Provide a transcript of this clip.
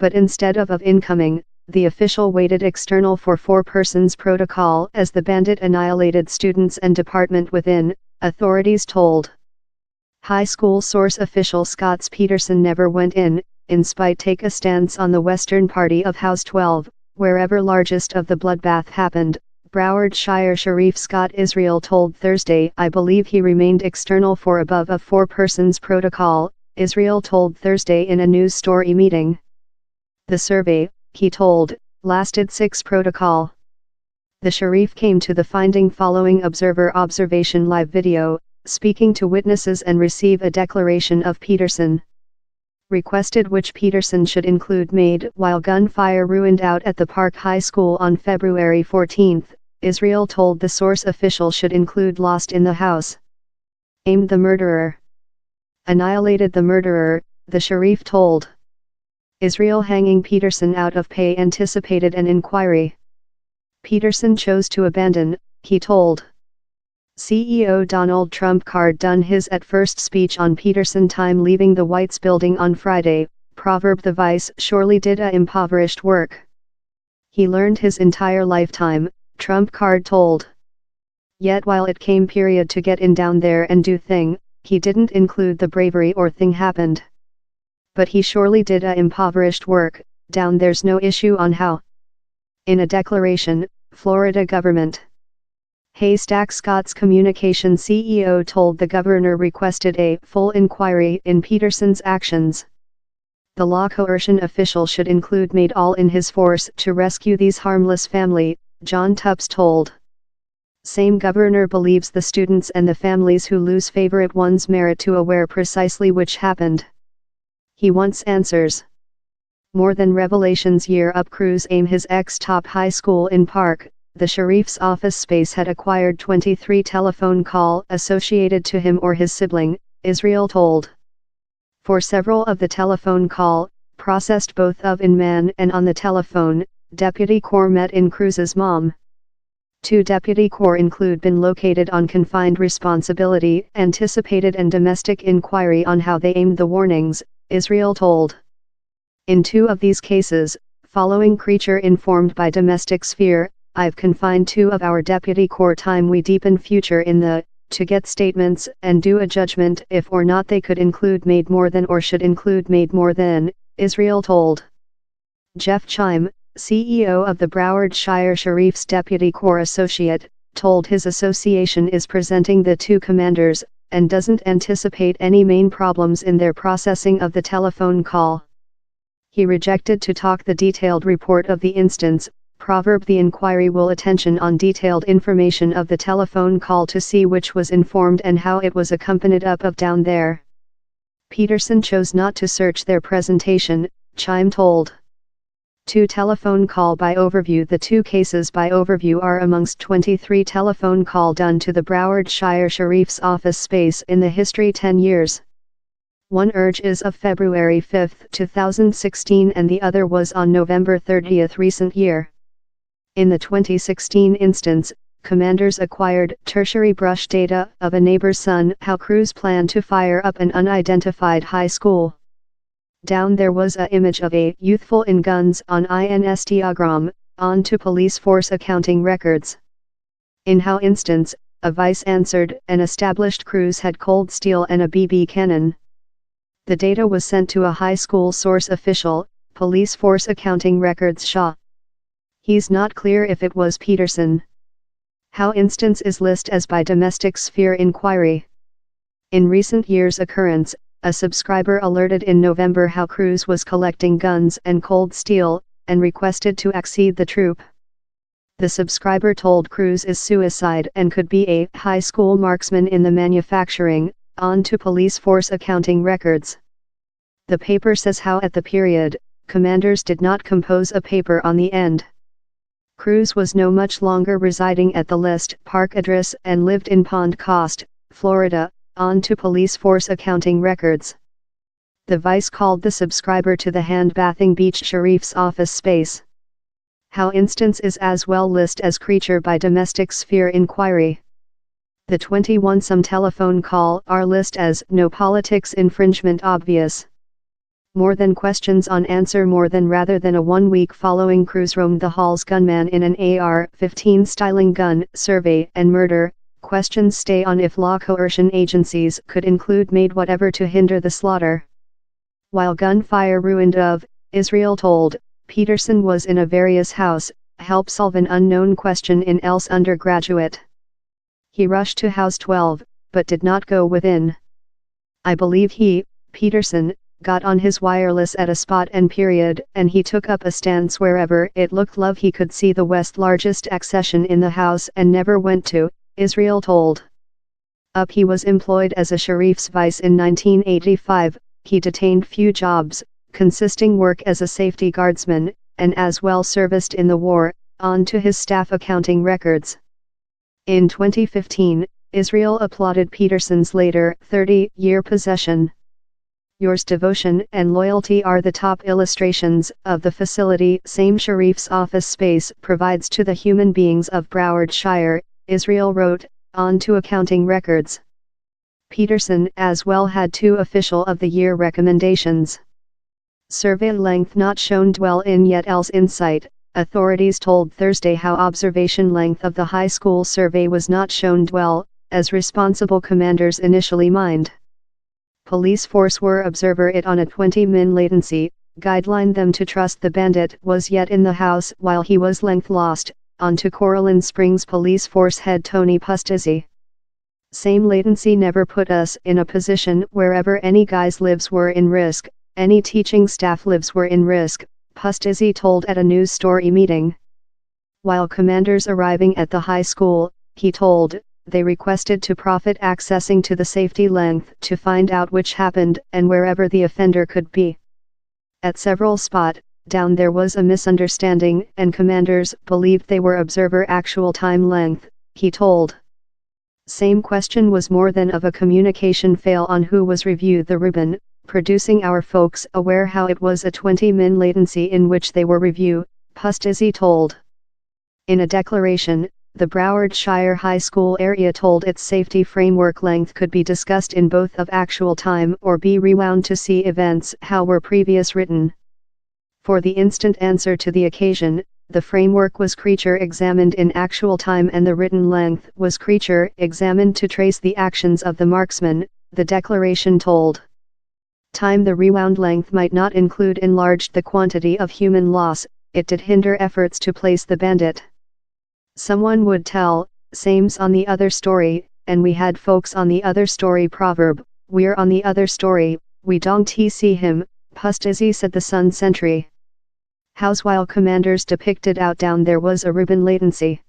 but instead of incoming, the official waited external for four-persons protocol as the bandit annihilated students and department within, authorities told. High school source official Scott Peterson never went in spite take a stance on the western party of House 12, wherever largest of the bloodbath happened. Broward Shire Sheriff Scott Israel told Thursday, I believe he remained external for above a four-persons protocol, Israel told Thursday in a news story meeting. The survey, he told, lasted 6 protocol. The sheriff came to the finding following observer observation live video, speaking to witnesses and receive a declaration of Peterson. Requested which Peterson should include made while gunfire ruined out at the Park High School on February 14, Israel told the source official should include lost in the house. Aimed the murderer. Annihilated the murderer, the sheriff told. Israel hanging Peterson out of pay anticipated an inquiry. Peterson chose to abandon, he told. CEO Donald Trump card done his at first speech on Peterson time leaving the White's building on Friday, proverb the vice surely did a impoverished work. He learned his entire lifetime, Trump card told. Yet while it came period to get in down there and do thing, he didn't include the bravery or thing happened. But he surely did a impoverished work, down there's no issue on how. In a declaration, Florida government. Haystack Scott's communication CEO told the governor requested a full inquiry in Peterson's actions. The law coercion official should include made all in his force to rescue these harmless family, John Tubbs told. Same governor believes the students and the families who lose favorite ones merit to aware precisely which happened. He wants answers. More than revelations year up Cruz aim his ex-top high school in Park, the sheriff's office space had acquired 23 telephone call associated to him or his sibling, Israel told. For several of the telephone call, processed both of in man and on the telephone, Deputy Corps met in Cruz's mom. 2 Deputy Corps include been located on confined responsibility, anticipated and domestic inquiry on how they aimed the warnings, Israel told. In 2 of these cases, following creature informed by domestic sphere, I've confined 2 of our Deputy Corps time we deepen future in the, to get statements and do a judgment if or not they could include made more than or should include made more than, Israel told. Jeff Chime, CEO of the Broward Shire Sheriff's Deputy Corps Associate, told his association is presenting the 2 commanders, and doesn't anticipate any main problems in their processing of the telephone call. He rejected to talk the detailed report of the instance, proverb the inquiry will attention on detailed information of the telephone call to see which was informed and how it was accompanied up of down there. Peterson chose not to search their presentation, Chime told. 2 telephone call by overview. The 2 cases by overview are amongst 23 telephone call done to the Broward Shire Sheriff's office space in the history 10 years. One urge is of February 5, 2016 and the other was on November 30 recent year. In the 2016 instance, commanders acquired tertiary brush data of a neighbor's son how Cruz planned to fire up an unidentified high school. Down there was a image of a youthful in guns on Instagram, on to police force accounting records. In how instance, a vice answered and established Cruz had cold steel and a BB cannon. The data was sent to a high school source official, police force accounting records Shaw. He's not clear if it was Peterson. How instance is listed as by domestic sphere inquiry. In recent years occurrence, a subscriber alerted in November how Cruz was collecting guns and cold steel, and requested to accede the troop. The subscriber told Cruz is suicide and could be a high school marksman in the manufacturing, on to police force accounting records. The paper says how at the period, commanders did not compose a paper on the end. Cruz was no much longer residing at the list park address and lived in Pond Coast, Florida, on to police force accounting records. The vice called the subscriber to the hand-bathing beach sheriff's office space. How instance is as well listed as creature by domestic sphere inquiry. The 21 some telephone call are listed as no politics infringement obvious. More than questions on answer more than rather than a 1 week following Cruz roamed the halls Gunman in an AR-15 styling gun, survey and murder, questions stay on if law coercion agencies could include made whatever to hinder the slaughter. While gunfire ruined of, Israel told, Peterson was in a various house, help solve an unknown question in else undergraduate. He rushed to house 12, but did not go within. I believe he, Peterson, got on his wireless at a spot and period, and he took up a stance wherever it looked love he could see the west largest accession in the house and never went to, Israel told. Up he was employed as a sheriff's vice in 1985, he detained few jobs, consisting work as a safety guardsman, and as well serviced in the war, on to his staff accounting records. In 2015, Israel applauded Peterson's later 30-year possession. Yours devotion and loyalty are the top illustrations of the facility same sheriff's office space provides to the human beings of Broward Shire, Israel wrote, on to accounting records. Peterson as well had 2 official of the year recommendations. Survey length not shown dwell in yet else insight, authorities told Thursday how observation length of the high school survey was not shown dwell, as responsible commanders initially mined. Police force were observer it on a 20-min latency, guideline them to trust the bandit was yet in the house while he was length lost, on to Coraline Springs Police Force head Tony Pustizzi. Same latency never put us in a position wherever any guys' lives were in risk, any teaching staff lives were in risk, Pustizzi told at a news story meeting. While commanders arriving at the high school, he told, they requested to profit accessing to the safety length to find out which happened and wherever the offender could be. At several spot down there was a misunderstanding and commanders believed they were observer actual time length, he told. Same question was more than of a communication fail on who was reviewed the ribbon, producing our folks aware how it was a 20-min latency in which they were review, Pustizzi told. In a declaration, the Broward Shire High School area told its safety framework length could be discussed in both of actual time or be rewound to see events how were previous written. For the instant answer to the occasion, the framework was creature examined in actual time and the written length was creature examined to trace the actions of the marksman, the declaration told. Time the rewound length might not include enlarged the quantity of human loss, it did hinder efforts to place the bandit. Someone would tell, same's on the other story, and we had folks on the other story proverb, we're on the other story, we don't see him, Pustizzi said the Sun Sentry. House while commanders depicted out down there was a ribbon latency.